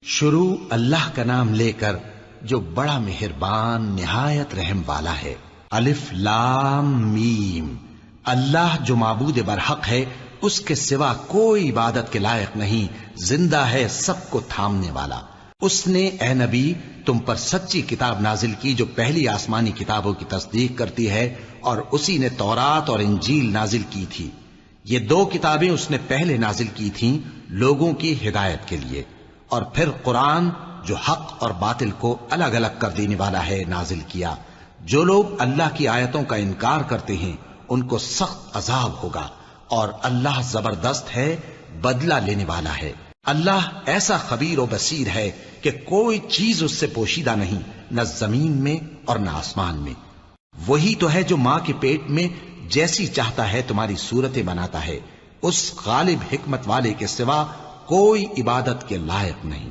شروع اللہ کا نام لے کر جو بڑا مہربان نہایت رحم والا ہے۔ الف لام میم، اللہ جو معبود برحق ہے اس کے سوا کوئی عبادت کے لائق نہیں، زندہ ہے سب کو تھامنے والا۔ اس نے اے نبی تم پر سچی کتاب نازل کی جو پہلی آسمانی کتابوں کی تصدیق کرتی ہے، اور اسی نے تورات اور انجیل نازل کی تھی۔ یہ دو کتابیں اس نے پہلے نازل کی تھیں لوگوں کی ہدایت کے لیے، اور پھر قرآن جو حق اور باطل کو الگ الگ کر دینے والا ہے نازل کیا۔ جو لوگ اللہ کی آیتوں کا انکار کرتے ہیں ان کو سخت عذاب ہوگا، اور اللہ زبردست ہے، بدلہ لینے والا ہے۔ اللہ ایسا خبیر و بصیر ہے کہ کوئی چیز اس سے پوشیدہ نہیں، نہ زمین میں اور نہ آسمان میں۔ وہی تو ہے جو ماں کے پیٹ میں جیسی چاہتا ہے تمہاری صورتیں بناتا ہے، اس غالب حکمت والے کے سوا کوئی عبادت کے لائق نہیں۔